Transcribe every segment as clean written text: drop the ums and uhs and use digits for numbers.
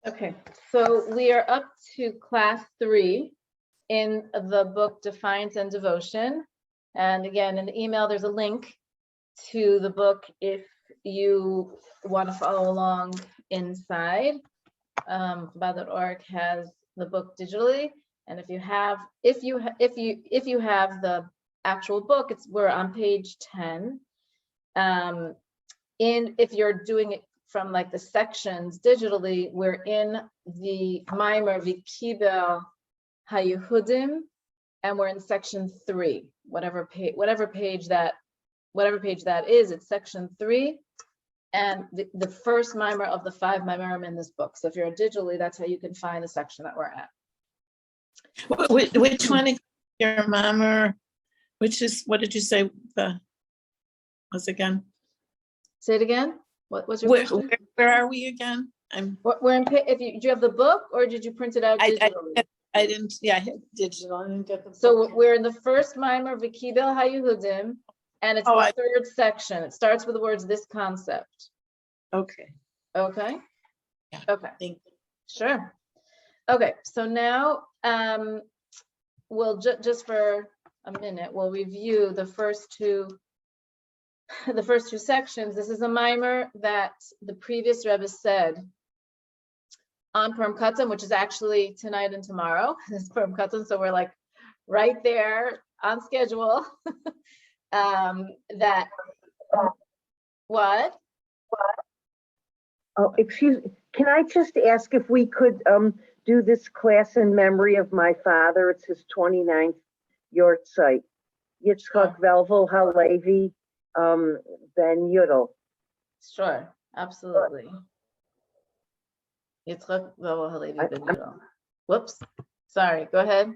Okay, so we are up to class 3 in the book Defiance and Devotion. And again, in the email, there's a link to the book if you want to follow along inside. Chabad.org has the book digitally, and if you have the actual book, we're on page 10. If you're doing it from like the sections digitally, we're in the mimer Vekibeil HaYehudim, and we're in section 3. Whatever page that is, it's section 3, and the first mimer of the 5 mimerim in this book. So if you're digitally, that's how you can find the section that we're at. Which one is your mimer? Which is, what did you say? Once again? Say it again. What's your question? Where are we again? We're in. Do you have the book or did you print it out digitally? I didn't. Yeah, I had digital. I didn't get the book. So we're in the first mimer Vekibeil HaYehudim, and it's the third section. It starts with the words "this concept." Okay. Okay. Yeah. Okay. Thank you. Sure. Okay. So now, we'll just for a minute, we'll review the first two sections. This is a mimer that the previous Rebbe said on Purim Katan, which is actually tonight and tomorrow. This is Purim Katan, so we're like right there on schedule. What? Oh, excuse me. Can I just ask if we could do this class in memory of my father? It's his 29th yortzeit. Yitzchak Velvel Halevi Ben Yudel. Sure, absolutely. Yitzchak Velvel Halevi Ben Yudel. Whoops, sorry, go ahead.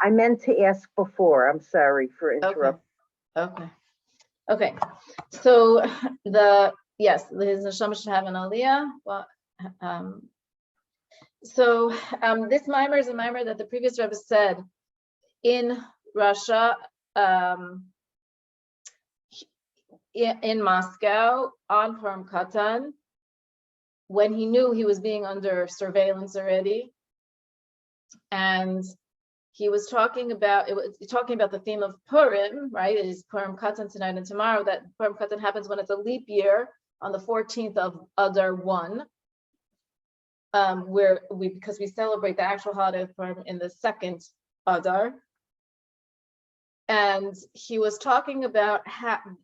I meant to ask before. I'm sorry for interrupting. Okay. So his neshama should have an aliyah. Well, this mimer is a mimer that the previous Rebbe said in Russia, in Moscow on Purim Katan, when he knew he was being under surveillance already, and he was talking about the theme of Purim, right? It is Purim Katan tonight and tomorrow. That Purim Katan happens when it's a leap year on the 14th of Adar 1, because we celebrate the actual holiday of Purim in the 2nd Adar. And he was talking about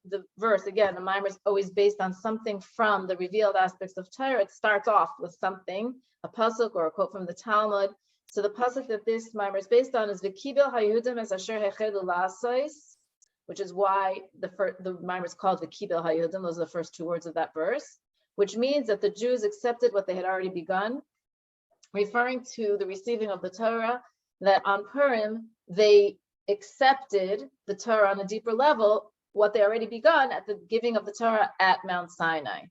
the verse, again, the mimer is always based on something from the revealed aspects of Torah. It starts off with something, a pasuk or a quote from the Talmud. So the pasuk that this mimer is based on is Vekibeil HaYehudim es asher hechelu la'asos, which is why the mimer is called Vekibeil HaYehudim. Those are the first 2 words of that verse, which means that the Jews accepted what they had already begun, referring to the receiving of the Torah, that on Purim, they accepted the Torah on a deeper level, what they already begun at the giving of the Torah at Mount Sinai.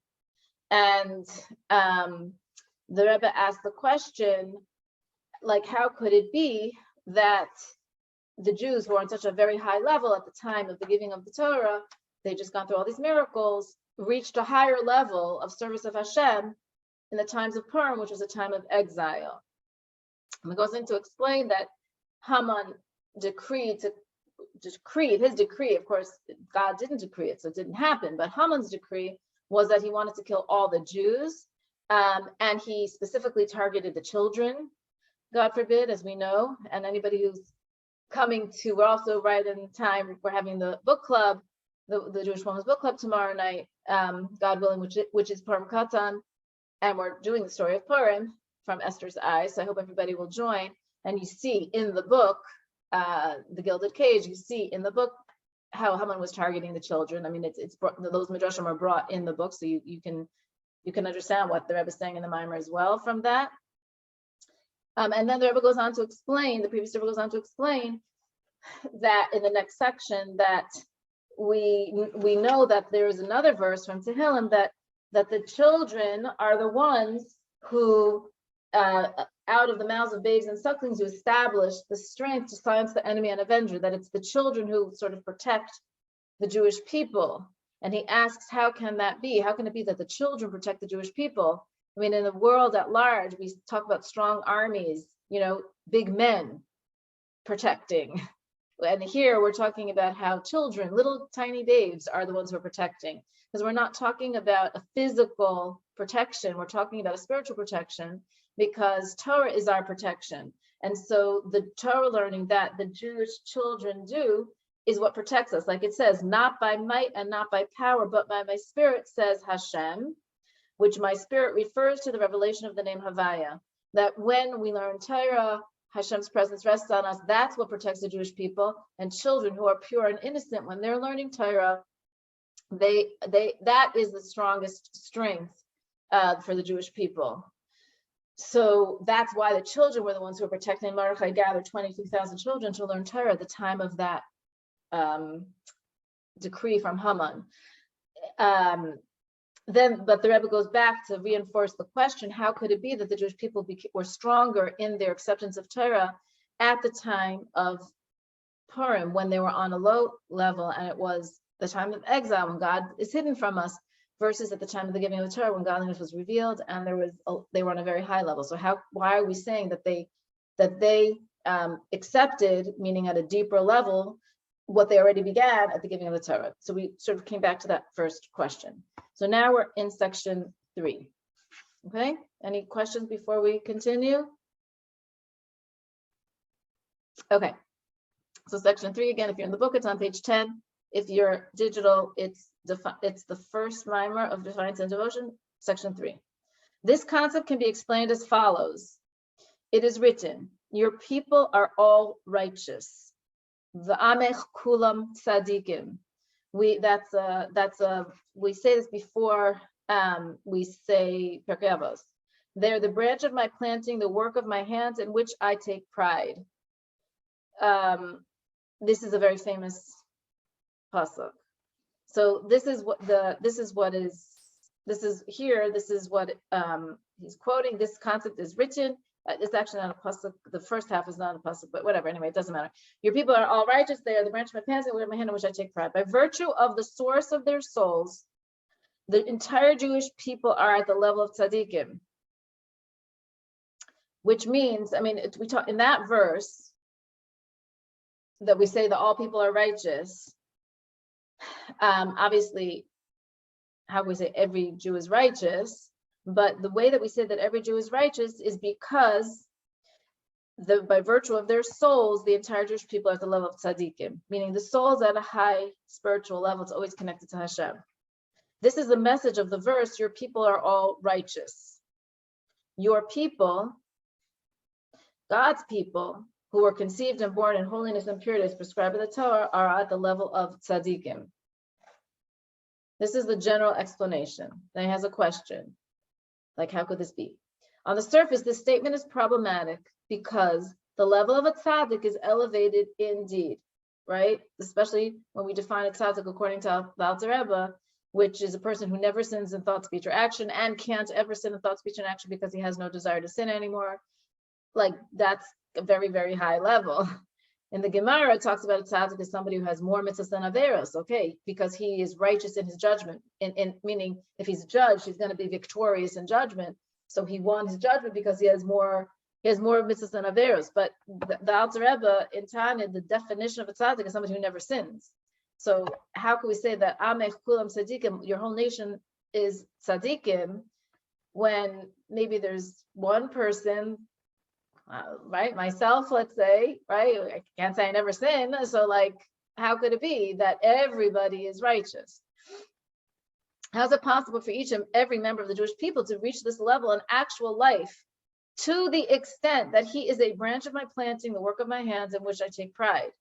And the Rebbe asked the question, like, how could it be that the Jews who were on such a very high level at the time of the giving of the Torah, they just gone through all these miracles, reached a higher level of service of Hashem in the times of Purim, which was a time of exile. And it goes in to explain that Haman decreed his decree. Of course, God didn't decree it, so it didn't happen. But Haman's decree was that he wanted to kill all the Jews, and he specifically targeted the children, God forbid, as we know. And anybody who's coming to, we're also right in time, we're having the book club, the Jewish Women's Book Club tomorrow night, God willing, which is Purim Katan, and we're doing the story of Purim from Esther's eyes. So I hope everybody will join. And you see in the book, the Gilded Cage, you see in the book how Haman was targeting the children. I mean, it's those midrashim are brought in the book, so you can understand what the Rebbe is saying in the mimer as well from that. And then the Rebbe goes on to explain, the previous Rebbe goes on to explain that in the next section that we know that there is another verse from Tehillim that the children are the ones who out of the mouths of babes and sucklings who establish the strength to silence the enemy and avenger, that it's the children who sort of protect the Jewish people. And he asks, how can that be? How can it be that the children protect the Jewish people? I mean, in the world at large, we talk about strong armies, big men protecting. And here we're talking about how children, little tiny babes, are the ones who are protecting. Because we're not talking about a physical protection, we're talking about a spiritual protection, because Torah is our protection. And so the Torah learning that the Jewish children do is what protects us. Like it says, not by might and not by power, but by my spirit, says Hashem, which my spirit refers to the revelation of the name Havaya. That when we learn Torah, Hashem's presence rests on us. That's what protects the Jewish people. And children who are pure and innocent, when they're learning Torah, that is the strongest strength for the Jewish people. So that's why the children were the ones who were protecting. Mordechai gathered 22,000 children to learn Torah at the time of that decree from Haman. But the Rebbe goes back to reinforce the question: how could it be that the Jewish people were stronger in their acceptance of Torah at the time of Purim, when they were on a low level, and it was the time of exile when God is hidden from us, versus at the time of the giving of the Torah when godliness was revealed and they were on a very high level. So why are we saying that they accepted, meaning at a deeper level, what they already began at the giving of the Torah? So we sort of came back to that first question. So now we're in section 3. Okay, any questions before we continue? Okay, so section 3, again, if you're in the book, it's on page 10. If you're digital, it's the first mimer of Defiance and Devotion, section 3. This concept can be explained as follows. It is written, your people are all righteous. V'amech kulam tzadikim. We say this before we say Pirkei Avos. They're the branch of my planting, the work of my hands, in which I take pride. This is a very famous pasuk. So this is what he's quoting. This concept is written. It's actually not a pasuk. The first half is not a pasuk, but whatever. Anyway, it doesn't matter. your people are all righteous. They are the branch of my pants and my hand in which I take pride. By virtue of the source of their souls, the entire Jewish people are at the level of tzaddikim. Which means, I mean, we talk in that verse that we say that all people are righteous. Obviously, how can we say every Jew is righteous? But the way that we say that every Jew is righteous is because by virtue of their souls, the entire Jewish people are at the level of tzaddikim, meaning the soul's at a high spiritual level. It's always connected to Hashem. This is the message of the verse, your people are all righteous. Your people, God's people, who were conceived and born in holiness and purity as prescribed by the Torah, are at the level of tzaddikim. This is the general explanation. Then he has a question, like how could this be? On the surface, this statement is problematic because the level of a tzaddik is elevated indeed, right? Especially when we define a tzaddik according to Lubavitcher Rebbe, which is a person who never sins in thought, speech, or action, and can't ever sin in thought, speech, and action because he has no desire to sin anymore. Like that's a very, very high level. In the Gemara, it talks about a tzaddik as somebody who has more mitzvos than averos, okay, because he is righteous in his judgment, meaning if he's judged, he's going to be victorious in judgment. So he won his judgment because he has more mitzvos than averos. But the Alter Rebbe in Tanya, the definition of a tzaddik is somebody who never sins. So how can we say that Amech Kulam Tzadikim, your whole nation is tzaddikim, when maybe there's one person, right, myself, let's say, right, I can't say I never sin, so like, how could it be that everybody is righteous? How is it possible for each and every member of the Jewish people to reach this level in actual life to the extent that he is a branch of my planting, the work of my hands, in which I take pride,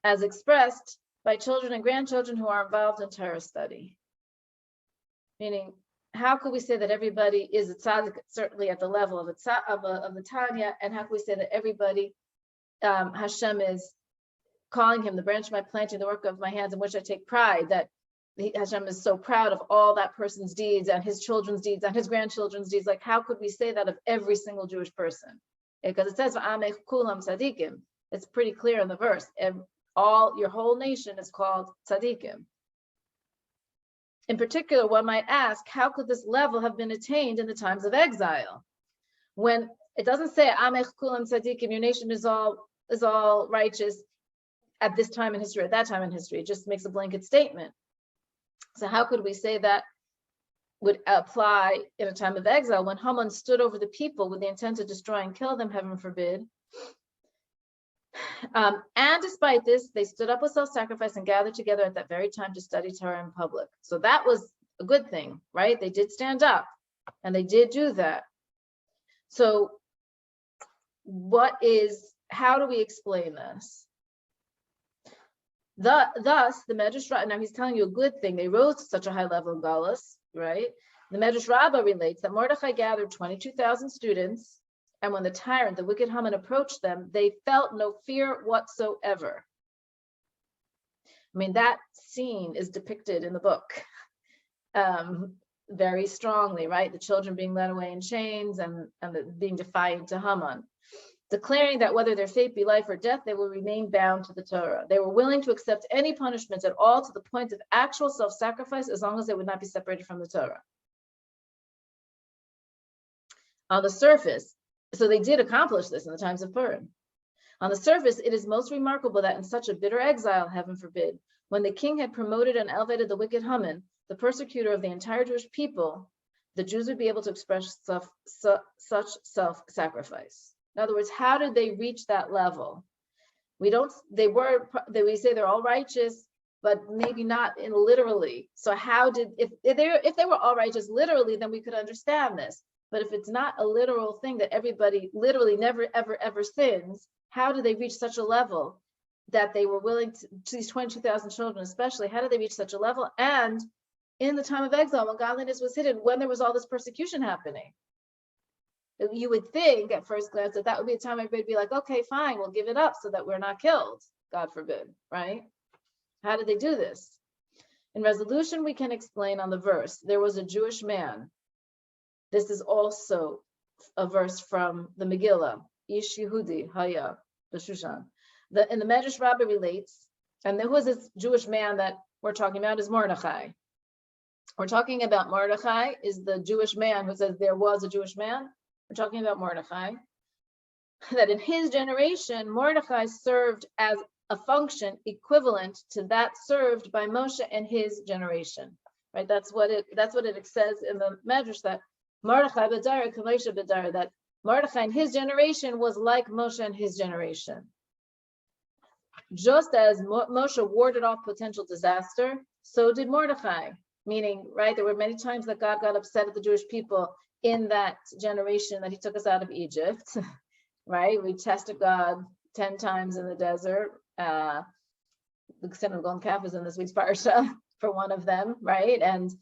as expressed by children and grandchildren who are involved in Torah study? Meaning, how could we say that everybody is a tzaddik, certainly at the level of the Tanya, and how can we say that everybody, Hashem is calling him the branch of my planting, the work of my hands, in which I take pride, that Hashem is so proud of all that person's deeds and his children's deeds and his grandchildren's deeds? Like, how could we say that of every single Jewish person? Because it says, "V'amech kulam tzadikim." It's pretty clear in the verse. Your whole nation is called tzaddikim. In particular, one might ask, how could this level have been attained in the times of exile? When it doesn't say, Amech kulam tzaddikim, your nation is all righteous at this time in history, at that time in history. It just makes a blanket statement. So how could we say that would apply in a time of exile when Haman stood over the people with the intent to destroy and kill them, heaven forbid? And despite this, they stood up with self-sacrifice and gathered together at that very time to study Torah in public. So that was a good thing, right? They did stand up and they did do that. So how do we explain this? Thus, the Medrash Rabbah, now he's telling you a good thing. They rose to such a high level of galus, right? The Medrash Rabbah relates that Mordechai gathered 22,000 students, and when the tyrant, the wicked Haman, approached them, they felt no fear whatsoever. I mean, that scene is depicted in the book very strongly, right? The children being led away in chains and being defiant to Haman, declaring that whether their fate be life or death, they will remain bound to the Torah. They were willing to accept any punishments at all to the point of actual self-sacrifice as long as they would not be separated from the Torah. On the surface, so they did accomplish this in the times of Purim. On the surface, it is most remarkable that in such a bitter exile, heaven forbid, when the king had promoted and elevated the wicked Haman, the persecutor of the entire Jewish people, the Jews would be able to express such self-sacrifice. In other words, how did they reach that level? We say they're all righteous, but maybe not in literally. So how did, if they were all righteous literally, then we could understand this. But if it's not a literal thing that everybody literally never, ever, ever sins, how do they reach such a level that they were willing to these 22,000 children especially, how did they reach such a level? And in the time of exile, when godliness was hidden, when there was all this persecution happening, you would think at first glance that would be a time everybody would be like, okay, fine, we'll give it up so that we're not killed, God forbid, right? How did they do this? In resolution, we can explain on the verse, there was a Jewish man. This is also a verse from the Megillah, Ish Yehudi, Chaya, B'Shushan. And the Medrash Rabbah relates, and who is this Jewish man that we're talking about is Mordechai. We're talking about Mordechai is the Jewish man who says there was a Jewish man. We're talking about Mordechai. That in his generation, Mordechai served as a function equivalent to that served by Moshe and his generation. Right? That's what it says in the Medrash, that Mordechai B'Dara Kamoshe B'Dara, that Mordechai in his generation was like Moshe in his generation. Just as Moshe warded off potential disaster, so did Mordechai. Meaning, right, there were many times that God got upset at the Jewish people in that generation that he took us out of Egypt, right? We tested God 10 times in the desert. The sin of the golden calf is in this week's parsha for one of them, right? And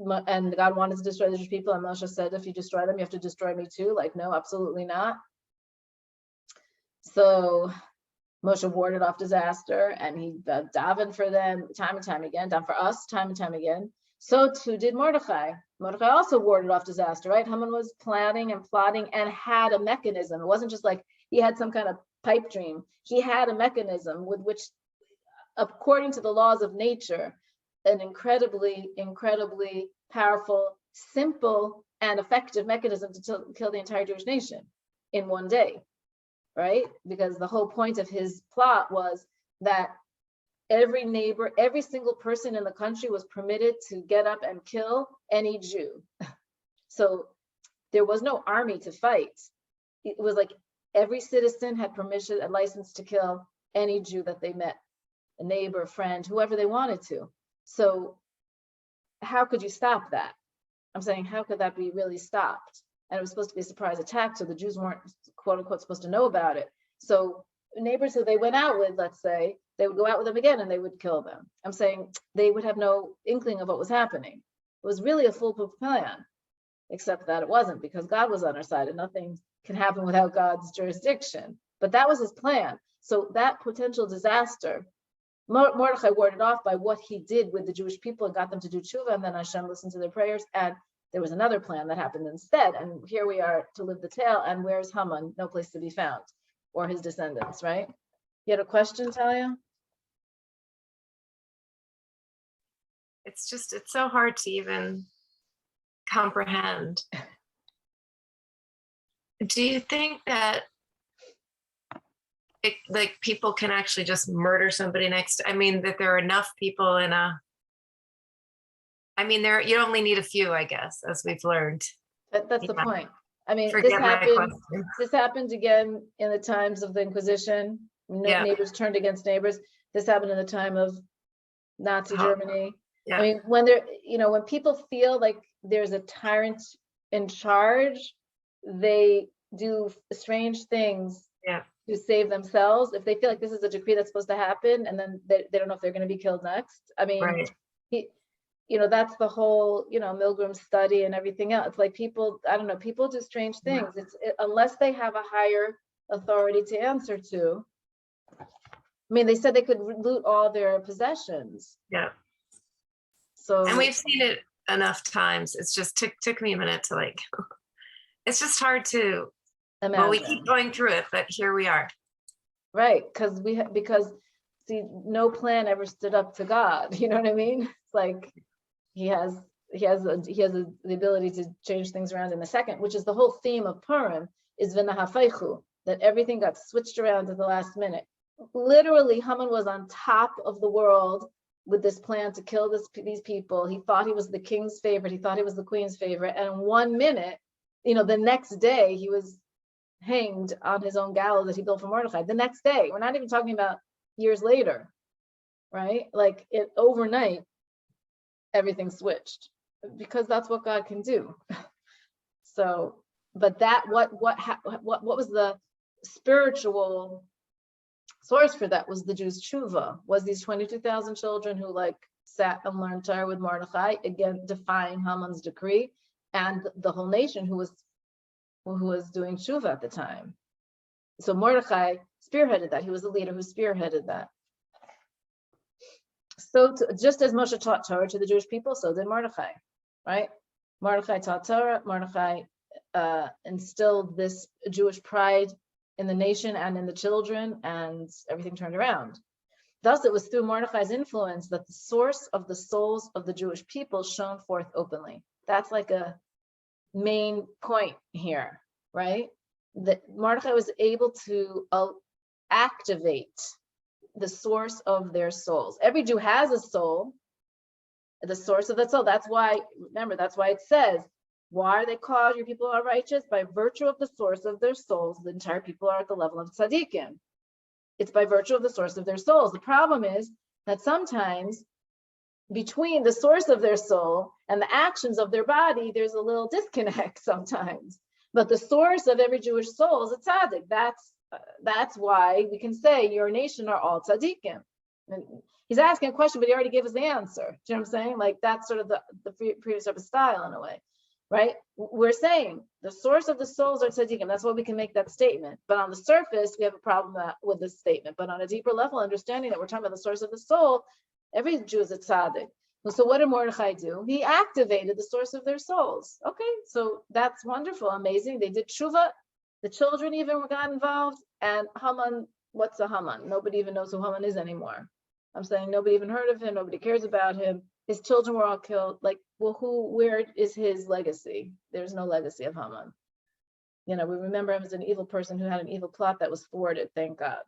God wanted to destroy the Jewish people, and Moshe said, if you destroy them, you have to destroy me too. Like, no, absolutely not. So Moshe warded off disaster, and he davened for them time and time again, davened for us time and time again. So too did Mordechai. Mordechai also warded off disaster, right? Haman was planning and plotting and had a mechanism. It wasn't just like he had some kind of pipe dream. He had a mechanism with which, according to the laws of nature, an incredibly, incredibly powerful, simple, and effective mechanism to kill the entire Jewish nation in one day. Right? Because the whole point of his plot was that every neighbor, every single person in the country was permitted to get up and kill any Jew. So there was no army to fight. It was like every citizen had permission, a license to kill any Jew that they met, a neighbor, friend, whoever they wanted to. So how could you stop that? I'm saying, how could that be really stopped? And it was supposed to be a surprise attack, so the Jews weren't, quote unquote, supposed to know about it. So neighbors who they went out with, let's say, they would go out with them again and they would kill them. I'm saying they would have no inkling of what was happening. It was really a foolproof plan, except that it wasn't, because God was on our side and nothing can happen without God's jurisdiction. But that was his plan. So that potential disaster, Mordechai warded off by what he did with the Jewish people and got them to do tshuva, and then Hashem listened to their prayers, and there was another plan that happened instead, and here we are to live the tale, and where's Haman? No place to be found, or his descendants, right? You had a question, Talia? It's so hard to even comprehend. Do you think that like people can actually just murder somebody that there are enough people you only need a few, I guess, as we've learned. That's the point. I mean, Forget my question. this happened again in the times of the Inquisition. Neighbors turned against neighbors. This happened in the time of Nazi Germany. Yeah. I mean, when when people feel like there's a tyrant in charge, they do strange things to save themselves. If they feel like this is a decree that's supposed to happen, and then they don't know if they're going to be killed next. I mean, that's the whole, Milgram's study and everything else. It's like people, I don't know, people do strange things. Unless they have a higher authority to answer to. I mean, they said they could loot all their possessions. Yeah. So, and we've seen it enough times. It's just took me a minute to it's just hard to imagine. Well, we keep going through it, but here we are. Right, because see, no plan ever stood up to God. You know what I mean? It's like he has the ability to change things around in a second, which is the whole theme of Purim, is v'nahafeichu, that everything got switched around at the last minute. Literally, Haman was on top of the world with this plan to kill these people. He thought he was the king's favorite. He thought he was the queen's favorite. And in 1 minute, the next day, he was hanged on his own gallows that he built for Mordechai. The next day, we're not even talking about years later, right? Like overnight, everything switched, because that's what God can do. So, but what was the spiritual source for that? Was the Jews' tshuva, was these 22,000 children who sat and learned Torah with Mordechai, again defying Haman's decree, and the whole nation who was doing tshuva at the time. So Mordechai spearheaded that. He was the leader who spearheaded that. So just as Moshe taught Torah to the Jewish people, so did Mordechai, right? Mordechai taught Torah. Mordechai instilled this Jewish pride in the nation and in the children, and everything turned around. Thus, it was through Mordechai's influence that the source of the souls of the Jewish people shone forth openly. That's like a main point here, right? That Mordechai was able to activate the source of their souls. Every Jew has a soul, the source of that soul. That's why, remember, that's why it says, why are they called your people are righteous? By virtue of the source of their souls, the entire people are at the level of tzaddikim. It's by virtue of the source of their souls. The problem is that sometimes between the source of their soul and the actions of their body, there's a little disconnect sometimes. But the source of every Jewish soul is a tzaddik. That's why we can say your nation are all tzaddikim. And he's asking a question, but he already gave us the answer. Do you know what I'm saying? Like that's sort of the previous type of style in a way, right? We're saying the source of the souls are tzaddikim. That's why we can make that statement. But on the surface, we have a problem with this statement. But on a deeper level, understanding that we're talking about the source of the soul, every Jew is a tzaddik. So what did Mordechai do? He activated the source of their souls. Okay, so that's wonderful, amazing. They did tshuva. The children even got involved. And Haman, what's a Haman? Nobody even knows who Haman is anymore. I'm saying nobody even heard of him. Nobody cares about him. His children were all killed. Like, well, where is his legacy? There's no legacy of Haman. We remember him as an evil person who had an evil plot that was thwarted, thank God.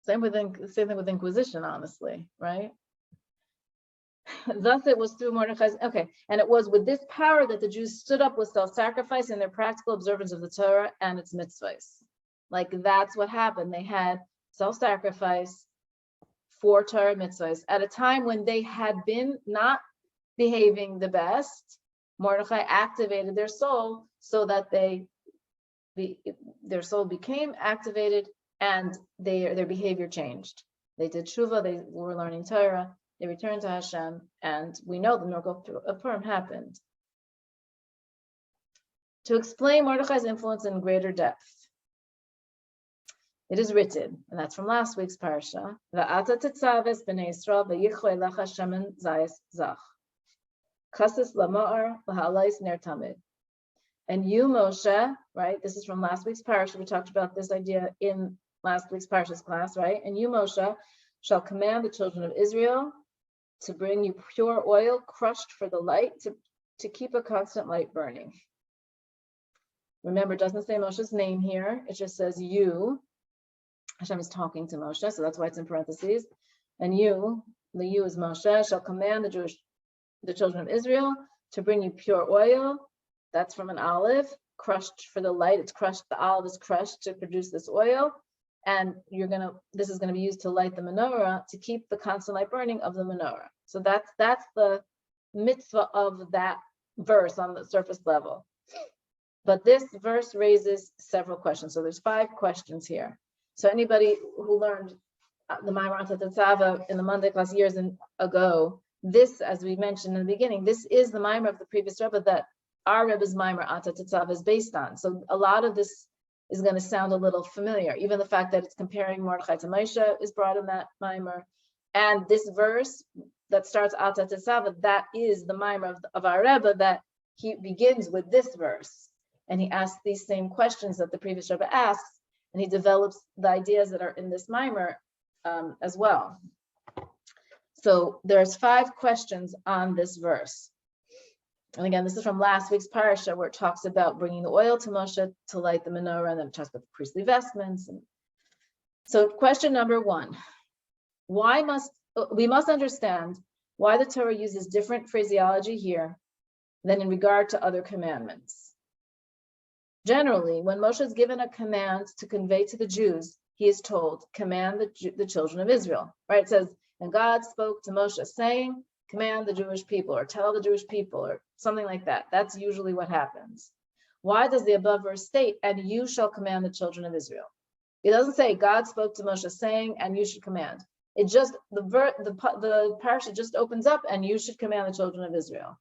Same thing with Inquisition, honestly, right? Thus it was through Mordechai's, and it was with this power that the Jews stood up with self-sacrifice in their practical observance of the Torah and its mitzvos. Like that's what happened. They had self-sacrifice for Torah mitzvos at a time when they had been not behaving the best. Mordechai activated their soul so that their soul became activated and their behavior changed. They did tshuva, they were learning Torah, they returned to Hashem, and we know the miracle of Purim happened. To explain Mordechai's influence in greater depth, it is written, and that's from last week's parsha, Va'ata tetzaves b'nei Yisrael v'yichoi lecha shemen zayis zach, chasis lama'ar v'halais ner tamid. And you, Moshe, right? This is from last week's parsha. We talked about this idea in last week's parsha's class, right? And you, Moshe, shall command the children of Israel to bring you pure oil crushed for the light, to keep a constant light burning. Remember, it doesn't say Moshe's name here. It just says you. Hashem is talking to Moshe, so that's why it's in parentheses. And you, the you is Moshe, shall command the children of Israel to bring you pure oil. That's from an olive, crushed for the light. It's crushed, the olive is crushed to produce this oil. And this is gonna be used to light the menorah, to keep the constant light burning of the menorah. So that's the mitzvah of that verse on the surface level. But this verse raises several questions. So there's 5 questions here. So anybody who learned the Maimer Untitled Chapter in the Monday class years ago, this, as we mentioned in the beginning, this is the Maimer of the previous Rebbe that our Rebbe's Maimer Untitled Chapter is based on. So a lot of this is going to sound a little familiar. Even the fact that it's comparing Mordechai to Moshe is brought in that Maimer. And this verse that starts Untitled Chapter, that is the Maimer of our Rebbe, that he begins with this verse. And he asks these same questions that the previous Rebbe asks, and he develops the ideas that are in this Maimer as well. So there's 5 questions on this verse. And again, this is from last week's parasha, where it talks about bringing the oil to Moshe to light the menorah, and then it talks about the priestly vestments. So question number 1, we must understand why the Torah uses different phraseology here than in regard to other commandments. Generally, when Moshe is given a command to convey to the Jews, he is told, command the children of Israel, right? It says, and God spoke to Moshe saying, command the Jewish people, or tell the Jewish people, or something like that. That's usually what happens. Why does the above verse state, and you shall command the children of Israel? It doesn't say God spoke to Moshe saying, and you should command. It just, the parasha just opens up, and you should command the children of Israel.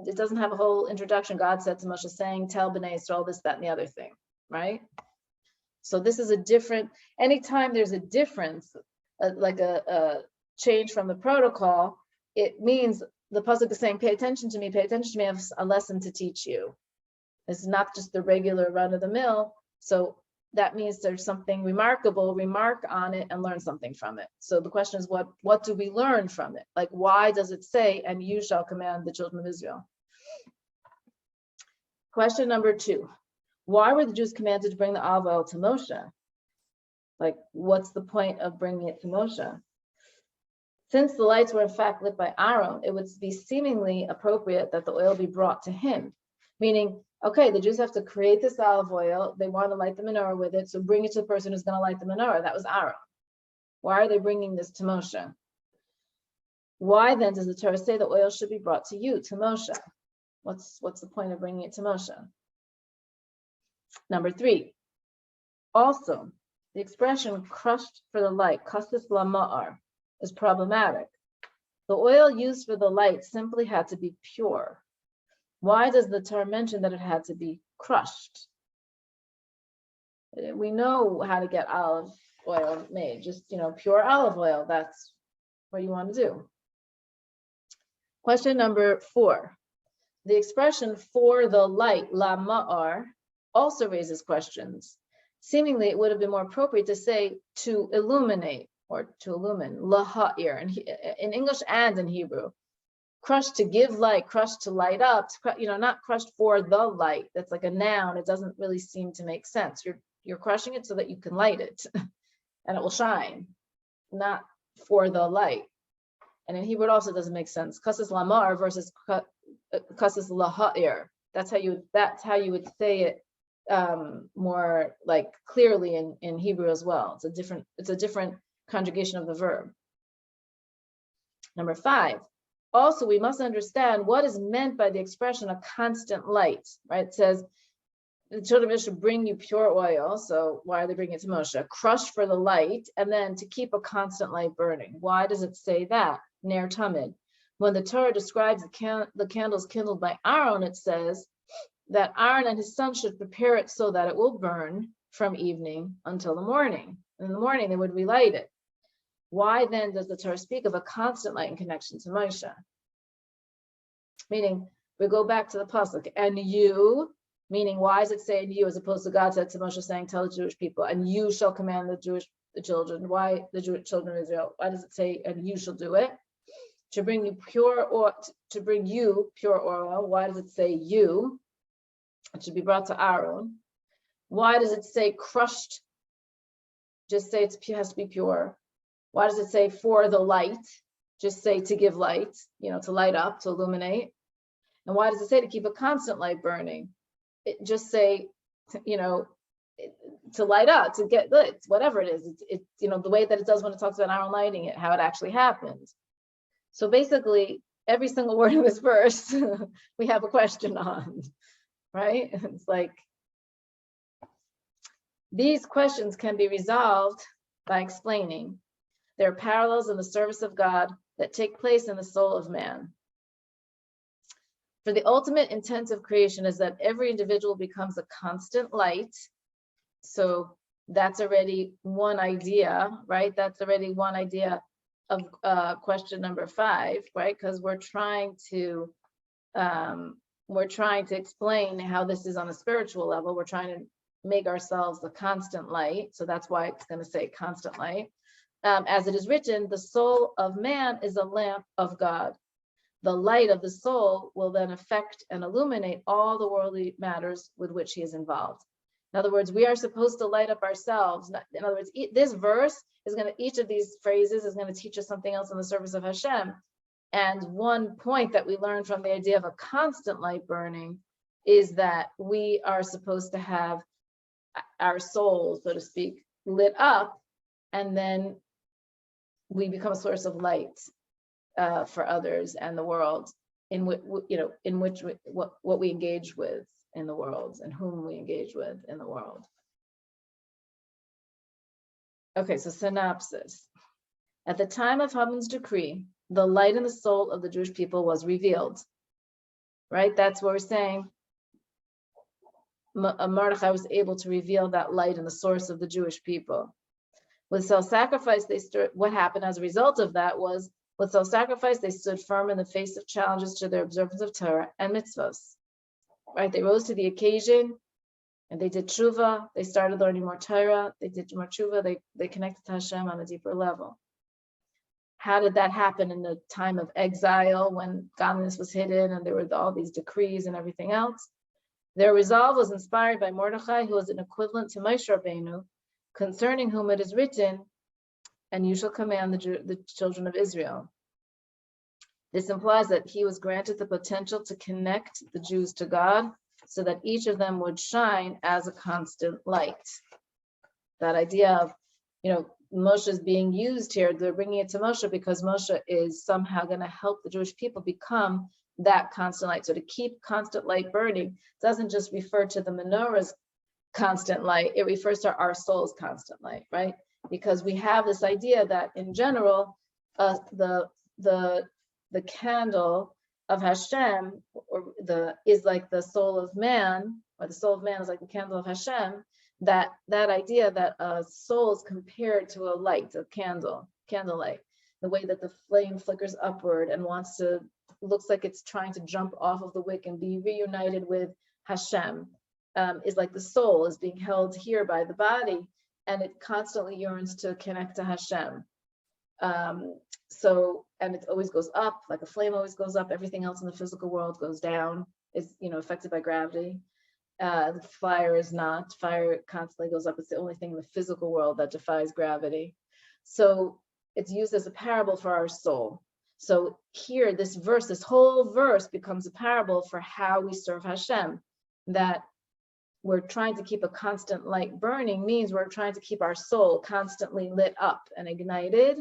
It doesn't have a whole introduction. God said to Moshe saying, tell B'nai Yisrael this, that, and the other thing, right? So this is a different, anytime there's a difference, like a change from the protocol, it means the pasuk is saying, pay attention to me, I have a lesson to teach you. It's not just the regular run of the mill. So that means there's something remarkable, remark on it and learn something from it. So the question is, what do we learn from it? Like, why does it say, and you shall command the children of Israel? Question number 2, why were the Jews commanded to bring the olive oil to Moshe? Like, what's the point of bringing it to Moshe? Since the lights were in fact lit by Aaron, it would be seemingly appropriate that the oil be brought to him. Meaning, okay, the Jews have to create this olive oil. They want to light the menorah with it. So bring it to the person who's going to light the menorah. That was Aaron. Why are they bringing this to Moshe? Why then does the Torah say the oil should be brought to you, to Moshe? What's the point of bringing it to Moshe? Number 3, also, the expression crushed for the light, kassis lama'ar, is problematic. The oil used for the light simply had to be pure. Why does the Torah mention that it had to be crushed? We know how to get olive oil made, just, pure olive oil. That's what you want to do. Question number 4. The expression for the light, la ma'ar, also raises questions. Seemingly, it would have been more appropriate to say to illuminate or to illumine, la ha'ir, in English and in Hebrew. Crushed to give light, crushed to light up, not crushed for the light. That's like a noun. It doesn't really seem to make sense. You're crushing it so that you can light it and it will shine, not for the light. And in Hebrew, it also doesn't make sense. Kassis lamar versus kassis laha'ir. That's how you would say it more like clearly in Hebrew as well. It's a different conjugation of the verb. Number 5. Also, we must understand what is meant by the expression a constant light, right? It says, the children of Israel bring you pure oil. So why are they bringing it to Moshe? Crushed for the light, and then to keep a constant light burning. Why does it say that? Ner tamid. When the Torah describes the candles kindled by Aaron, it says that Aaron and his son should prepare it so that it will burn from evening until the morning. In the morning, they would relight it. Why then does the Torah speak of a constant light in connection to Moshe? Meaning, we go back to the pasuk, and you, meaning why does it say you as opposed to God said to Moshe saying, tell the Jewish people, and you shall command the children. Why the Jewish children of Israel? Why does it say, and you shall do it? to bring you pure oil. Why does it say you? It should be brought to Aaron. Why does it say crushed? Just say it has to be pure. Why does it say for the light? Just say to give light, to light up, to illuminate. And why does it say to keep a constant light burning? It just say, to light up, to get lit, whatever it is. It's the way that it does when it talks about Aaron lighting it, how it actually happens. So basically, every single word in this verse, we have a question on, right? It's like, these questions can be resolved by explaining. There are parallels in the service of God that take place in the soul of man. For the ultimate intent of creation is that every individual becomes a constant light. So that's already one idea, right? That's already one idea of question number 5, right? Because we're trying to explain how this is on a spiritual level. We're trying to make ourselves the constant light. So that's why it's going to say constant light. As it is written, the soul of man is a lamp of God. The light of the soul will then affect and illuminate all the worldly matters with which he is involved. In other words, we are supposed to light up ourselves. In other words, this verse is each of these phrases is going to teach us something else in the service of Hashem. And one point that we learned from the idea of a constant light burning is that we are supposed to have our soul, so to speak, lit up, and then we become a source of light for others and the world, in which what we engage with in the world and whom we engage with in the world. Okay, so synopsis. At the time of Haman's decree, the light in the soul of the Jewish people was revealed. Right? That's what we're saying. Mordechai was able to reveal that light in the source of the Jewish people. With self-sacrifice, what happened as a result of that was, with self-sacrifice, they stood firm in the face of challenges to their observance of Torah and mitzvos. Right? They rose to the occasion and they did tshuva. They started learning more Torah. They did more tshuva. They connected to Hashem on a deeper level. How did that happen in the time of exile when godliness was hidden and there were all these decrees and everything else? Their resolve was inspired by Mordechai, who was an equivalent to Moshe Rabbeinu, concerning whom it is written, and you shall command the children of Israel. This implies that he was granted the potential to connect the Jews to God so that each of them would shine as a constant light. That idea of, Moshe is being used here, they're bringing it to Moshe because Moshe is somehow going to help the Jewish people become that constant light. So to keep constant light burning doesn't just refer to the menorah's constant light, it refers to our soul's constant light, right? Because we have this idea that in general, the candle of Hashem is like the soul of man, or the soul of man is like the candle of Hashem. That idea that a soul is compared to a light, a candlelight, the way that the flame flickers upward and looks like it's trying to jump off of the wick and be reunited with Hashem, is like the soul is being held here by the body, and it constantly yearns to connect to Hashem. And it always goes up, like a flame always goes up. Everything else in the physical world goes down, is affected by gravity. The fire is not. Fire constantly goes up. It's the only thing in the physical world that defies gravity. So it's used as a parable for our soul. So here, this whole verse becomes a parable for how we serve Hashem. That we're trying to keep a constant light burning means we're trying to keep our soul constantly lit up and ignited.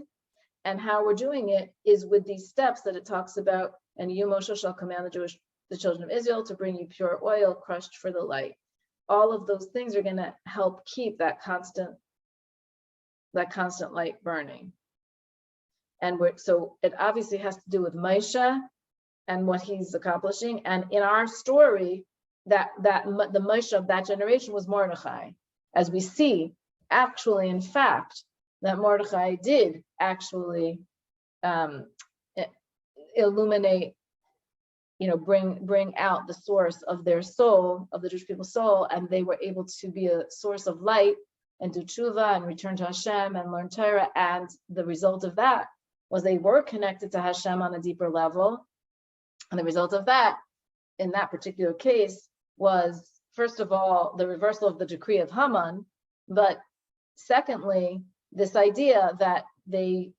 And how we're doing it is with these steps that it talks about. And you, Moshe, shall command the children of Israel to bring you pure oil crushed for the light. All of those things are going to help keep that constant light burning. And so it obviously has to do with Moshe and what he's accomplishing. And in our story, the Moshe of that generation was Mordechai. As we see, actually, in fact, that Mordechai did actually illuminate, bring out the source of their soul, of the Jewish people's soul, and they were able to be a source of light and do tshuva and return to Hashem and learn Torah. And the result of that was they were connected to Hashem on a deeper level. And the result of that, in that particular case, was, first of all, the reversal of the decree of Haman, but secondly, this idea that they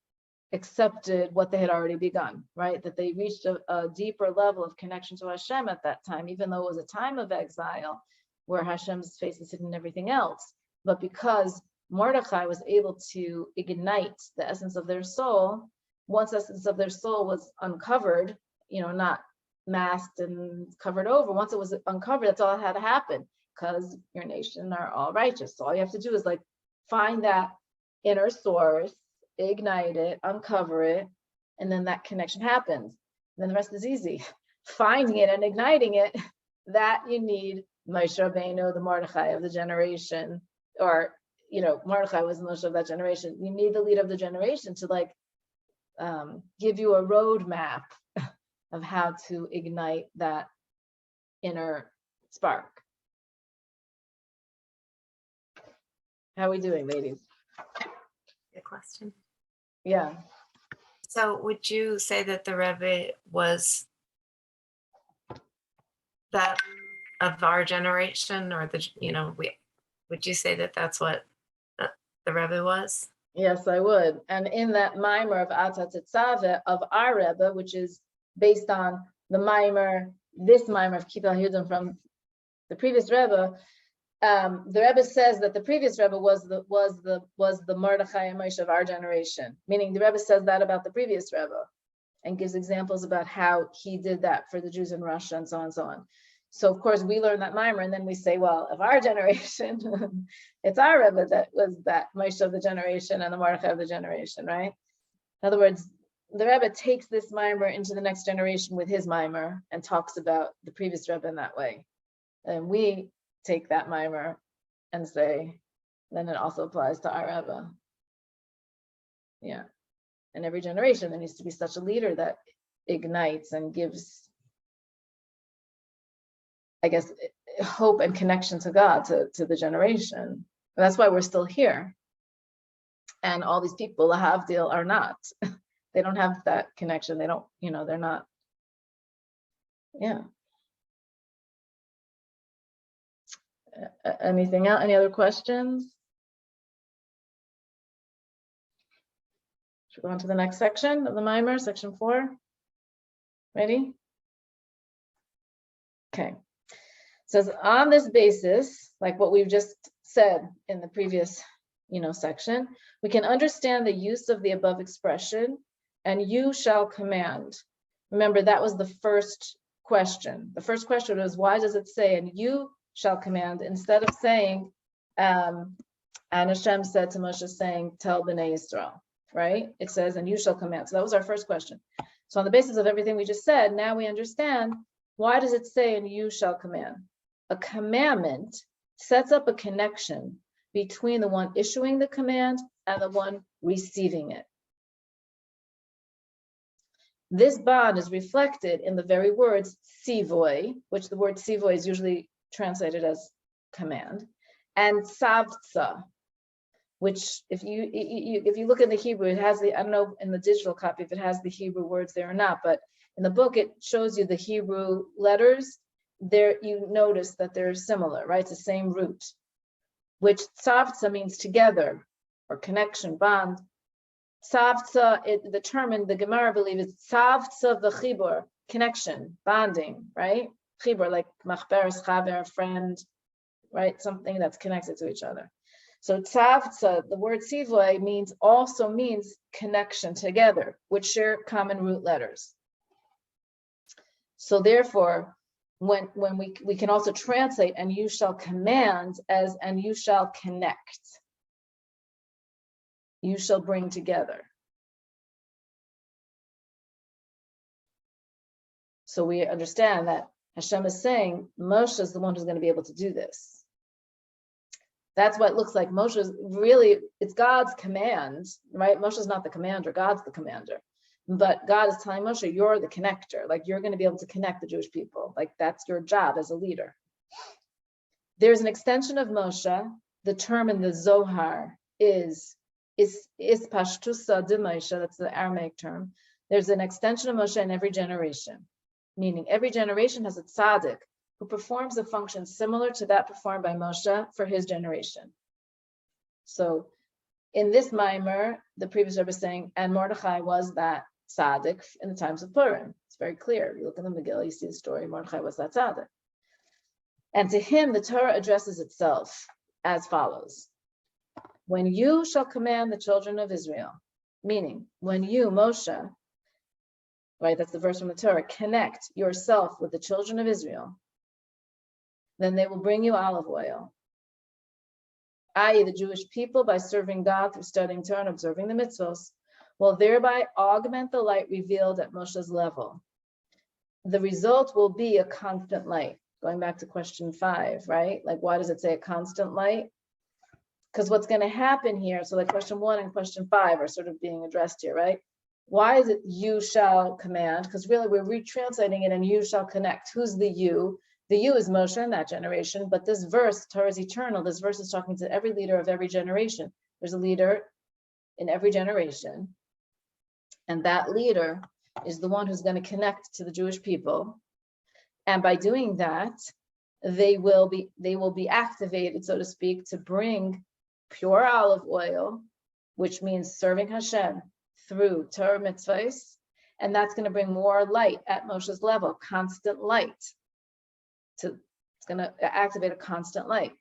accepted what they had already begun, right? That they reached a deeper level of connection to Hashem at that time, even though it was a time of exile where Hashem's face is hidden in everything else. But because Mordechai was able to ignite the essence of their soul, once the essence of their soul was uncovered, not masked and covered over, once it was uncovered, that's all that had to happen, because your nation are all righteous. So all you have to do is find that inner source, ignite it, uncover it, and then that connection happens. And then the rest is easy. Finding it and igniting it, that you need Moshe Rabbeinu, the Mordechai of the generation, or Mordechai was the Moshe of that generation. You need the leader of the generation to give you a roadmap of how to ignite that inner spark. How are we doing, ladies? Good question. Yeah. So would you say that the Rebbe was that of our generation, or would you say that that's what the Rebbe was? Yes, I would. And in that mimer of Atat Tetzaveh of our Rebbe, which is based on the this mimer of Kibel HaYehudim from the previous Rebbe, the Rebbe says that the previous Rebbe was the Mordechai and Moshe of our generation, meaning the Rebbe says that about the previous Rebbe and gives examples about how he did that for the Jews in Russia and so on and so on. So of course we learn that mimer, and then we say, well, of our generation, it's our Rebbe that was that Moshe of the generation and the Mordechai of the generation, right? In other words, the Rebbe takes this mimer into the next generation with his mimer and talks about the previous Rebbe in that way. And we take that mimer and say, then it also applies to our Rebbe. Yeah. In every generation, there needs to be such a leader that ignites and gives, I guess, hope and connection to God, to the generation. And that's why we're still here. And all these people, Lahavdil, are not. They don't have that connection. They don't, they're not. Yeah. Anything else? Any other questions? Should we go on to the next section of the mimer, section 4? Ready? Okay. It says, on this basis, like what we've just said in the previous, section, we can understand the use of the above expression, and you shall command. Remember, that was the first question. The first question was, why does it say, and you shall command, instead of saying, and Hashem said to Moshe, saying, tell Bnei Yisrael, right? It says, and you shall command. So that was our first question. So on the basis of everything we just said, now we understand, why does it say, and you shall command? A commandment sets up a connection between the one issuing the command and the one receiving it. This bond is reflected in the very words sivoy, which the word sivoy is usually translated as command, and savtza, which if you look in the Hebrew, it has the, I don't know in the digital copy if it has the Hebrew words there or not, but in the book it shows you the Hebrew letters. There you notice that they're similar, right? It's the same root, which tzavtza means together or connection, bond. Tzavtza, the term in the Gemara, believe, is tzavtza v'chibur, connection, bonding, right? Chibur, like machberes, chaver, friend, right? Something that's connected to each other. So tzavtza, the word sivoy also means connection together, which share common root letters. So therefore, when we can also translate and you shall command as and you shall connect. You shall bring together. So we understand that Hashem is saying Moshe is the one who's going to be able to do this. That's what it looks like. Moshe is really, it's God's command, right? Moshe is not the commander, God's the commander. But God is telling Moshe, you're the connector. Like you're going to be able to connect the Jewish people. Like that's your job as a leader. There's an extension of Moshe. The term in the Zohar is is pashtusa de Moshe, that's the Aramaic term. There's an extension of Moshe in every generation, meaning every generation has a tzaddik who performs a function similar to that performed by Moshe for his generation. So in this mimer, the previous Rebbe is saying, and Mordechai was that tzaddik in the times of Purim. It's very clear. You look in the Megillah, you see the story, Mordechai was that tzaddik. And to him, the Torah addresses itself as follows. When you shall command the children of Israel, meaning when you, Moshe, right, that's the verse from the Torah, connect yourself with the children of Israel, then they will bring you olive oil, i.e. the Jewish people, by serving God through studying Torah and observing the mitzvos, will thereby augment the light revealed at Moshe's level. The result will be a constant light. Going back to question 5, right? Like, why does it say a constant light? Because what's going to happen here, so like question 1 and question 5 are sort of being addressed here, right? Why is it you shall command? Because really we're retranslating it and you shall connect. Who's the you? The you is Moshe in that generation, but this verse, Torah is eternal. This verse is talking to every leader of every generation. There's a leader in every generation, and that leader is the one who's going to connect to the Jewish people. And by doing that, they will be activated, so to speak, to bring pure olive oil, which means serving Hashem through Torah mitzvos, and that's going to bring more light at Moshe's level, constant light. It's going to activate a constant light,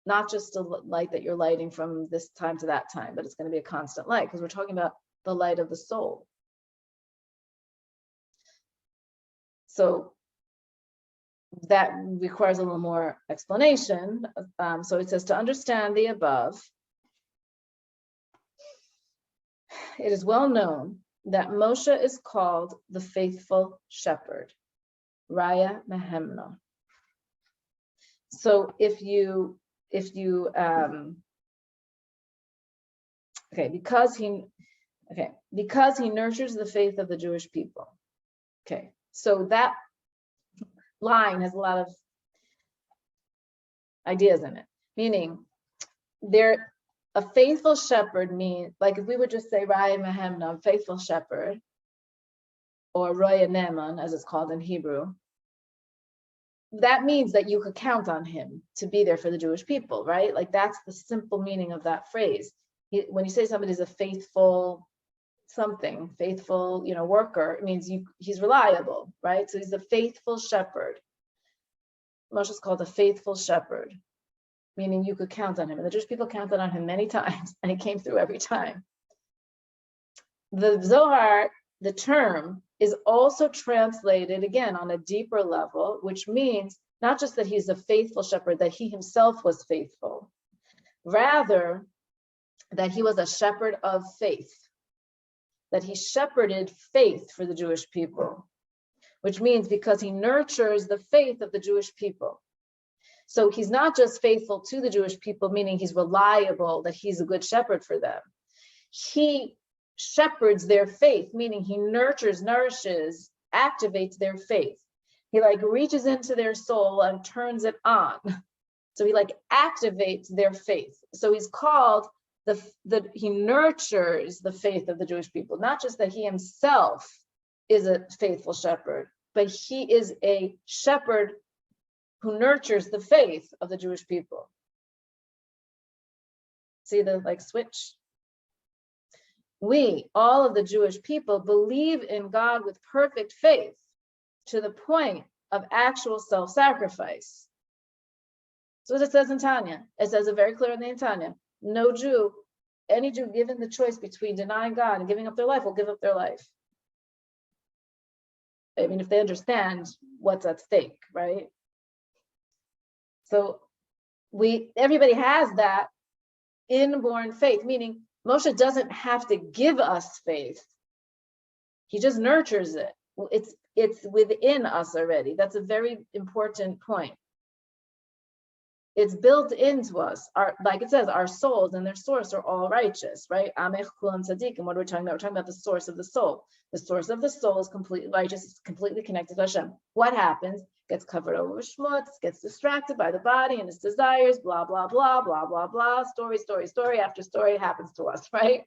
not just a light that you're lighting from this time to that time, but it's going to be a constant light because we're talking about the light of the soul. So that requires a little more explanation. So it says, to understand the above, it is well known that Moshe is called the faithful shepherd, Raya Mehemna. So because he nurtures the faith of the Jewish people. Okay, so that line has a lot of ideas in it, meaning a faithful shepherd means, like if we would just say Raya Mehemna, faithful shepherd, or Roya Neman, as it's called in Hebrew, that means that you could count on him to be there for the Jewish people, right? Like that's the simple meaning of that phrase. When you say somebody's a faithful something, faithful, worker, it means he's reliable, right? So he's a faithful shepherd. Moshe is called a faithful shepherd, meaning you could count on him. And the Jewish people counted on him many times, and he came through every time. The Zohar, the term, is also translated again on a deeper level, which means not just that he's a faithful shepherd, that he himself was faithful, rather that he was a shepherd of faith, that he shepherded faith for the Jewish people, which means because he nurtures the faith of the Jewish people. So he's not just faithful to the Jewish people, meaning he's reliable, that he's a good shepherd for them. He shepherds their faith, meaning he nurtures, nourishes, activates their faith. He reaches into their soul and turns it on. So he activates their faith. So he's called he nurtures the faith of the Jewish people, not just that he himself is a faithful shepherd, but he is a shepherd who nurtures the faith of the Jewish people. See the switch? We, all of the Jewish people, believe in God with perfect faith to the point of actual self-sacrifice. So as it says in Tanya, it says it very clearly in Tanya, no Jew, any Jew given the choice between denying God and giving up their life will give up their life. I mean, if they understand what's at stake, right? So everybody has that inborn faith, meaning Moshe doesn't have to give us faith. He just nurtures it. It's within us already. That's a very important point. It's built into us. Like it says, our souls and their source are all righteous, right? Amech kulam tzaddik. And what are we talking about? We're talking about the source of the soul. The source of the soul is completely righteous. It's completely connected to Hashem. What happens? gets covered over with schmutz, gets distracted by the body and its desires, blah, blah, blah, blah, blah, blah, story after story happens to us, right?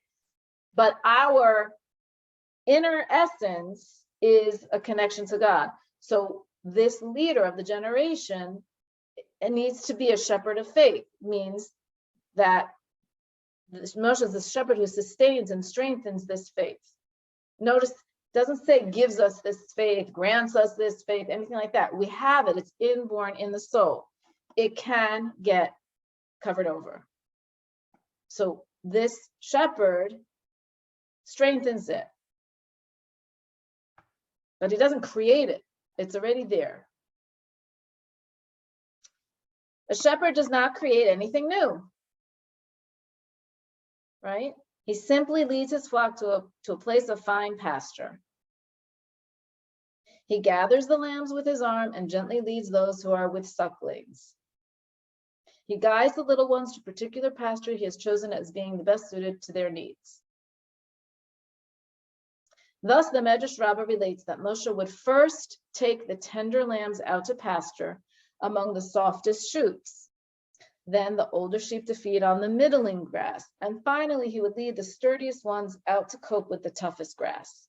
But our inner essence is a connection to God. So this leader of the generation, it needs to be a shepherd of faith, means that Moshe is the shepherd who sustains and strengthens this faith. Notice, it doesn't say gives us this faith, grants us this faith, anything like that. We have it, it's inborn in the soul. It can get covered over. So this shepherd strengthens it, but he doesn't create it. It's already there. A shepherd does not create anything new, right? He simply leads his flock to a place of fine pasture. He gathers the lambs with his arm and gently leads those who are with sucklings. He guides the little ones to particular pasture he has chosen as being the best suited to their needs. Thus, the Medrash Rabbah relates that Moshe would first take the tender lambs out to pasture among the softest shoots, then the older sheep to feed on the middling grass, and finally he would lead the sturdiest ones out to cope with the toughest grass.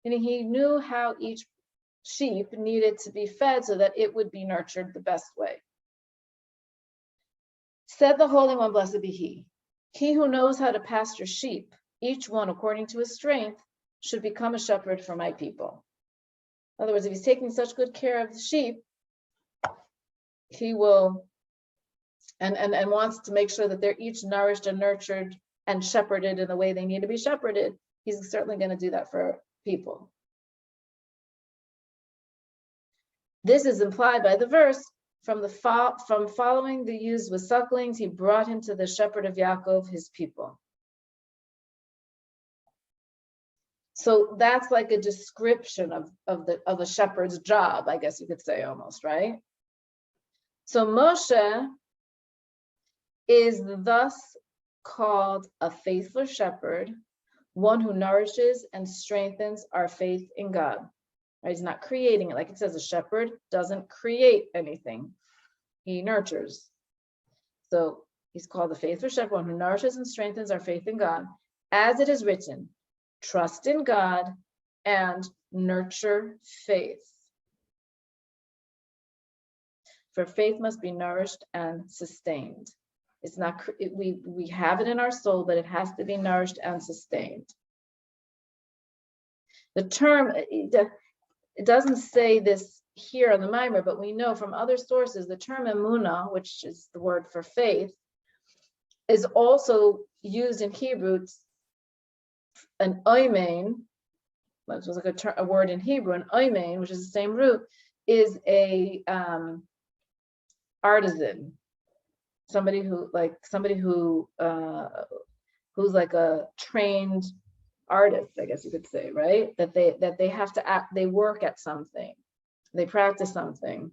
Meaning he knew how each sheep needed to be fed so that it would be nurtured the best way. Said the Holy One, blessed be he who knows how to pasture sheep, each one according to his strength, should become a shepherd for my people. In other words, if he's taking such good care of the sheep, he will, and wants to make sure that they're each nourished and nurtured and shepherded in the way they need to be shepherded, he's certainly going to do that for people. This is implied by the verse, from following the youths with sucklings, he brought him to the shepherd of Yaakov, his people. So that's like a description of a shepherd's job, I guess you could say almost, right? So Moshe is thus called a faithful shepherd, one who nourishes and strengthens our faith in God. Right? He's not creating it. Like it says, a shepherd doesn't create anything. He nurtures. So he's called the faithful shepherd, one who nourishes and strengthens our faith in God. As it is written, trust in God and nurture faith. For faith must be nourished and sustained. It's not, we have it in our soul, but it has to be nourished and sustained. The term, it doesn't say this here on the mimer, but we know from other sources, the term emunah, which is the word for faith, is also used in Hebrew. An oimein, which was like a word in Hebrew, an oimein, which is the same root, is a artisan, somebody who's like a trained artist, I guess you could say, right? That they have to act, they work at something, they practice something.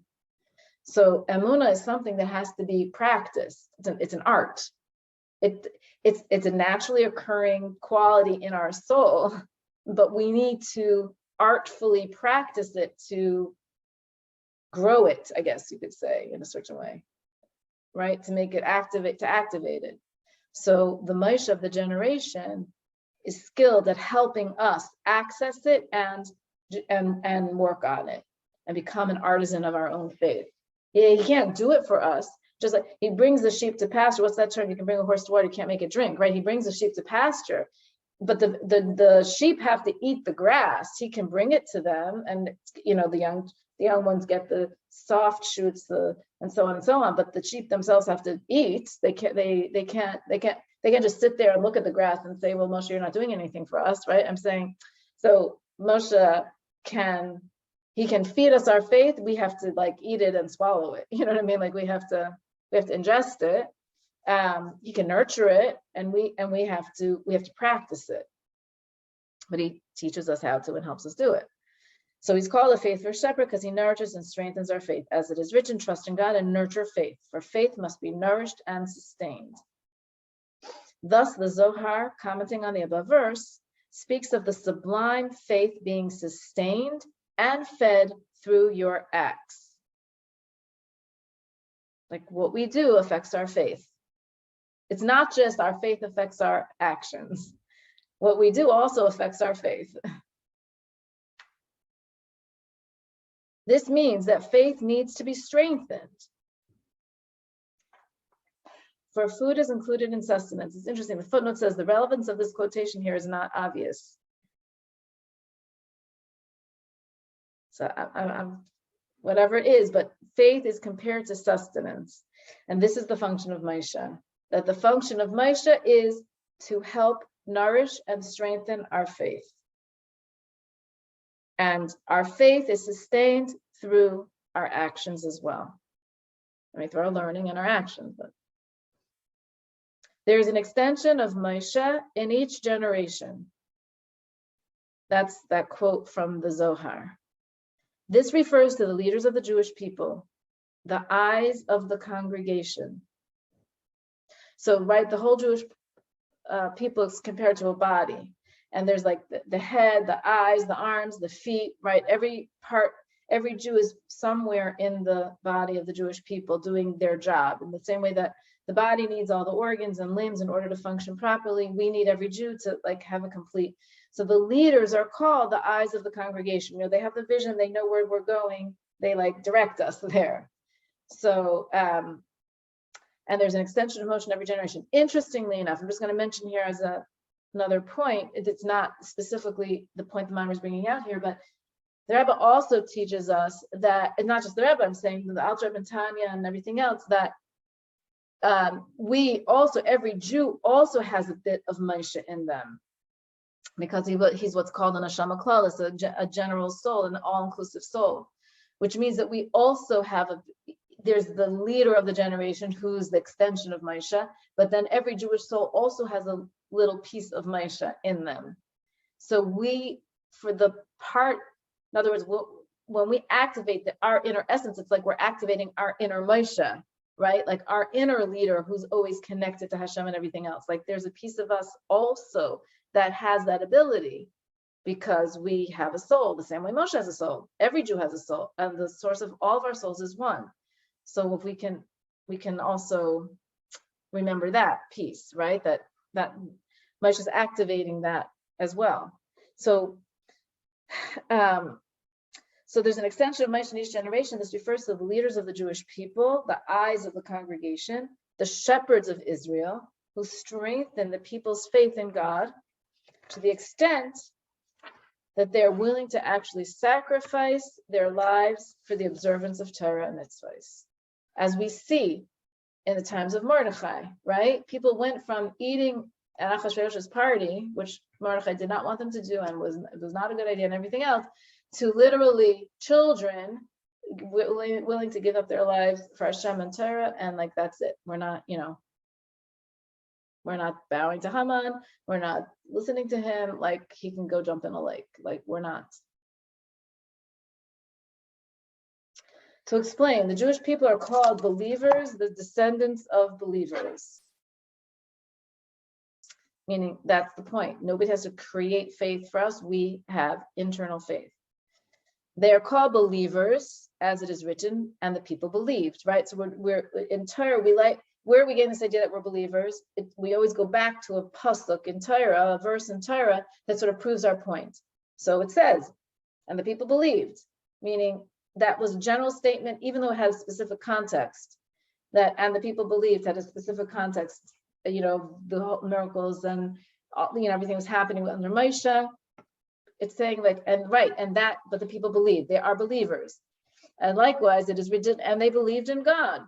So emunah is something that has to be practiced. It's an art. It's a naturally occurring quality in our soul, but we need to artfully practice it to grow it, I guess you could say, in a certain way, right? To make it activate it. So the Moshe of the generation is skilled at helping us access it and work on it and become an artisan of our own faith. He can't do it for us. Just like he brings the sheep to pasture. What's that term? You can bring a horse to water, you can't make it drink, right? He brings the sheep to pasture, but the sheep have to eat the grass. He can bring it to them, and the young ones get the soft shoots, and so on and so on. But the sheep themselves have to eat. They can't just sit there and look at the grass and say, "Well, Moshe, you're not doing anything for us," right? I'm saying, so Moshe can feed us our faith. We have to like eat it and swallow it. You know what I mean? Like we have to ingest it. He can nurture it, and we have to practice it. But he teaches us how to and helps us do it. So he's called a faithful shepherd because he nourishes and strengthens our faith. As it is written, trust in God and nurture faith, for faith must be nourished and sustained. Thus, the Zohar, commenting on the above verse, speaks of the sublime faith being sustained and fed through your acts. Like what we do affects our faith. It's not just our faith affects our actions. What we do also affects our faith. This means that faith needs to be strengthened. For food is included in sustenance. It's interesting. The footnote says the relevance of this quotation here is not obvious. So I'm whatever it is, but faith is compared to sustenance. And this is the function of Moshe. That the function of Moshe is to help nourish and strengthen our faith. And our faith is sustained through our actions as well. I mean, through our learning and our actions. But there's an extension of Moshe in each generation. That's that quote from the Zohar. This refers to the leaders of the Jewish people, the eyes of the congregation. So, right, the whole Jewish people is compared to a body. And there's like the head, the eyes, the arms, the feet, right? Every part, every Jew is somewhere in the body of the Jewish people doing their job. In the same way that the body needs all the organs and limbs in order to function properly, we need every Jew to like have a complete. So the leaders are called the eyes of the congregation. You know, they have the vision, they know where we're going, they like direct us there. So, and there's an extension of Moshe in every generation. Interestingly enough, I'm just going to mention here as another point, it's not specifically the point the Maimer is bringing out here, but the Rebbe also teaches us that, and not just the Rebbe, I'm saying the Alter Rebbe and Tanya and everything else, that we also, every Jew also has a bit of Moshe in them, because he's what's called an Neshama Klalis, a general soul, an all-inclusive soul, which means that we also have there's the leader of the generation who's the extension of Moshe, but then every Jewish soul also has a little piece of Moshe in them. So we, for the part, in other words, when we activate our inner essence, it's like we're activating our inner Moshe, right? Like our inner leader who's always connected to Hashem and everything else. Like there's a piece of us also that has that ability, because we have a soul, the same way Moshe has a soul. Every Jew has a soul, and the source of all of our souls is one. So if we can also remember that piece, right? That Moshe is activating that as well. So, so there's an extension of Moshe in each generation. This refers to the leaders of the Jewish people, the eyes of the congregation, the shepherds of Israel, who strengthen the people's faith in God to the extent that they're willing to actually sacrifice their lives for the observance of Torah and mitzvos. As we see in the times of Mordechai, right? People went from eating at Achashverosh's party, which Mordechai did not want them to do and was not a good idea and everything else, to literally children willing to give up their lives for Hashem and Torah, and like that's it. We're not, we're not bowing to Haman, we're not listening to him, like he can go jump in a lake, like we're not. To explain, the Jewish people are called believers, the descendants of believers. Meaning that's the point. Nobody has to create faith for us. We have internal faith. They are called believers, as it is written, and the people believed, right? So we're in Torah, where are we getting this idea that we're believers? We always go back to a pasuk in Torah, a verse in Torah that sort of proves our point. So it says, and the people believed, meaning that was a general statement, even though it had a specific context, that, and the people believed had a specific context, the miracles and, everything was happening under Moshe. It's saying like, but the people believed, they are believers. And likewise, it is written, and they believed in God,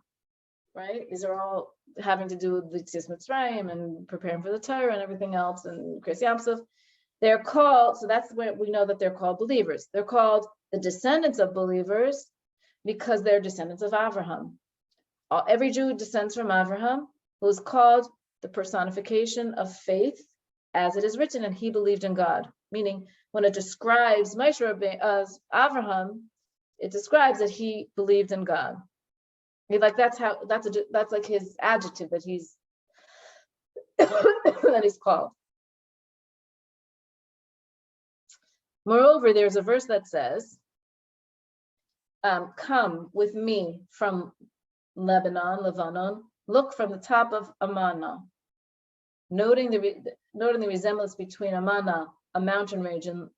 right? These are all having to do with the Tzis Mitzrayim and preparing for the Torah and everything else, and Kriyas Yamsuf. They're called, so that's where we know that they're called believers. They're called the descendants of believers because they're descendants of Abraham. Every Jew descends from Abraham, who is called the personification of faith, as it is written, and he believed in God. Meaning, when it describes Moshe as Abraham, it describes that he believed in God. Like that's like his adjective that he's that he's called. Moreover, there's a verse that says, come with me from Lebanon, look from the top of Amana, noting the resemblance between Amana, a mountain range in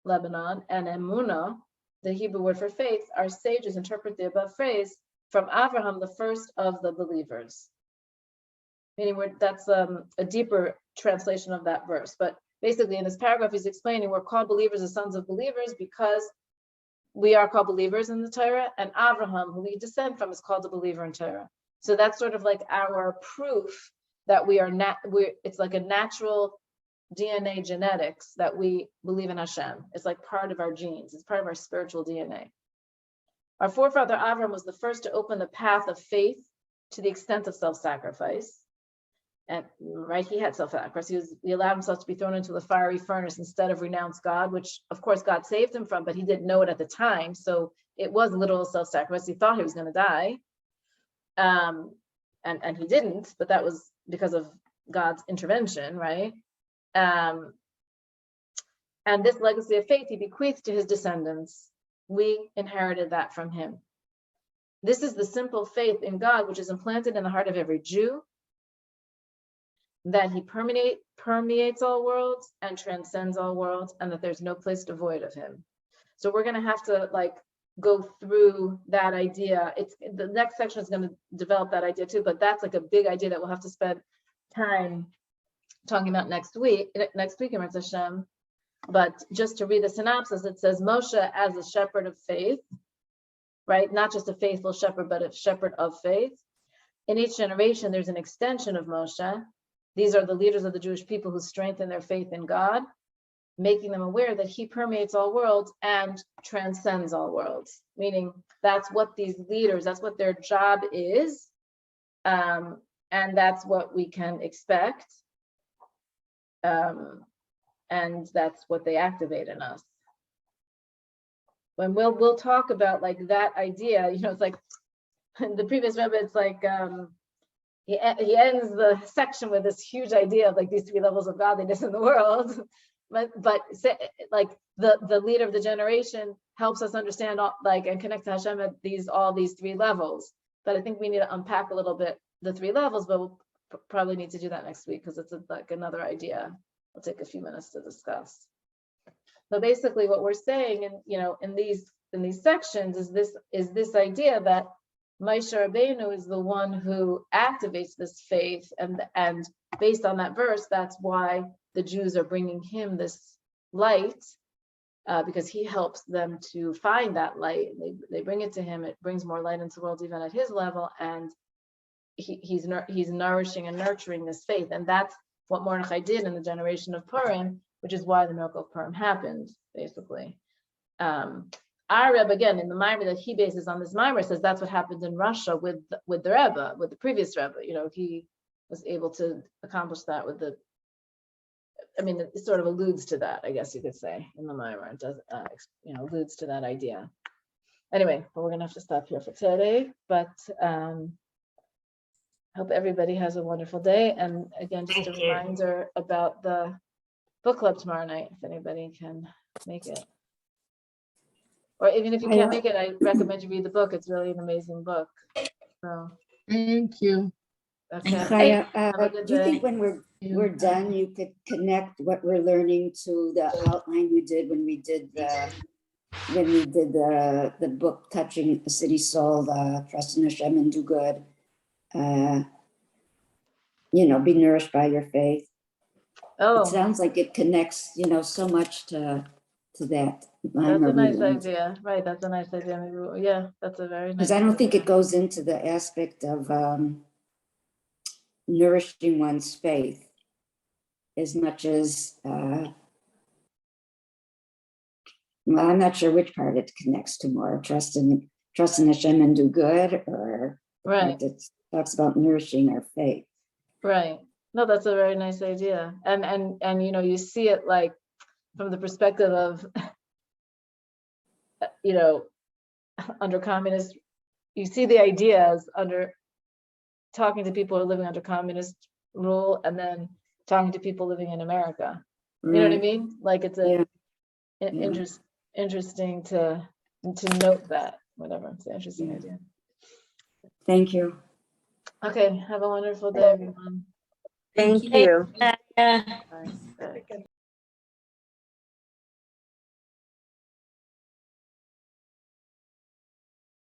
Lebanon, and Emunah, the Hebrew word for faith. Our sages interpret the above phrase from Abraham, the first of the believers. Meaning that's a deeper translation of that verse. But basically in this paragraph, he's explaining we're called believers as sons of believers because we are called believers in the Torah, and Abraham, who we descend from, is called a believer in Torah. So that's sort of like our proof that it's like a natural DNA genetics that we believe in Hashem. It's like part of our genes. It's part of our spiritual DNA. Our forefather Abraham was the first to open the path of faith to the extent of self-sacrifice. And right, he had self-sacrifice. He allowed himself to be thrown into the fiery furnace instead of renounce God, which of course God saved him from, but he didn't know it at the time. So it was literal self-sacrifice. He thought he was going to die. And he didn't, but that was because of God's intervention, right? And this legacy of faith he bequeathed to his descendants. We inherited that from him. This is the simple faith in God, which is implanted in the heart of every Jew, that he permeates all worlds and transcends all worlds, and that there's no place devoid of him. So we're going to have to go through that idea. The next section is going to develop that idea too, but that's like a big idea that we'll have to spend time talking about next week in Eretz Hashem. But just to read the synopsis, it says Moshe as a shepherd of faith, right? Not just a faithful shepherd, but a shepherd of faith. In each generation, there's an extension of Moshe. These are the leaders of the Jewish people who strengthen their faith in God, making them aware that he permeates all worlds and transcends all worlds. Meaning that's what these leaders, that's what their job is. And that's what we can expect. And that's what they activate in us. When we'll talk about that idea, it's like the previous Rebbe, it's like, he ends the section with this huge idea of these three levels of godliness in the world, but the leader of the generation helps us understand and connect to Hashem at all these three levels. But I think we need to unpack a little bit the three levels, but we'll probably need to do that next week because it's another idea. It'll take a few minutes to discuss. So basically, what we're saying, in these sections, is this idea that Moshe Rabbeinu is the one who activates this faith, and based on that verse, that's why the Jews are bringing him this light, because he helps them to find that light. They bring it to him. It brings more light into the world, even at his level, and he's nourishing and nurturing this faith, and that's what Mordechai did in the generation of Purim, which is why the miracle of Purim happened, basically. Our Rebbe, again, in the Mimer that he bases on this Mimer, says that's what happened in Russia with the Rebbe, with the previous Rebbe. He was able to accomplish that with it sort of alludes to that, I guess you could say, in the Mimer. It does, alludes to that idea. Anyway, but we're going to have to stop here for today. But hope everybody has a wonderful day. And again, just a reminder about the book club tomorrow night, if anybody can make it. Or even if you can't make it, I recommend you read the book. It's really an amazing book. So thank you. Okay. Chaya, do you think when we're done, you could connect what we're learning to the outline you did when we did the book touching the city soul, trust in Hashem and do good, be nourished by your faith. Oh, it sounds like it connects, so much to that. That's a nice idea, right? That's a nice idea. Maybe, yeah, that's a very nice. Because I don't think it goes into the aspect of nourishing one's faith as much as, well, I'm not sure which part it connects to more, trust in Hashem and do good, or right. It talks about nourishing our faith. Right. No, that's a very nice idea. And you see it from the perspective of, under communist, you see the ideas under talking to people who are living under communist rule and then talking to people living in America. You know what I mean? It's interesting to note that, whatever. It's an interesting idea. Thank you. Okay, have a wonderful day, everyone. Thank you. Yeah. Bye.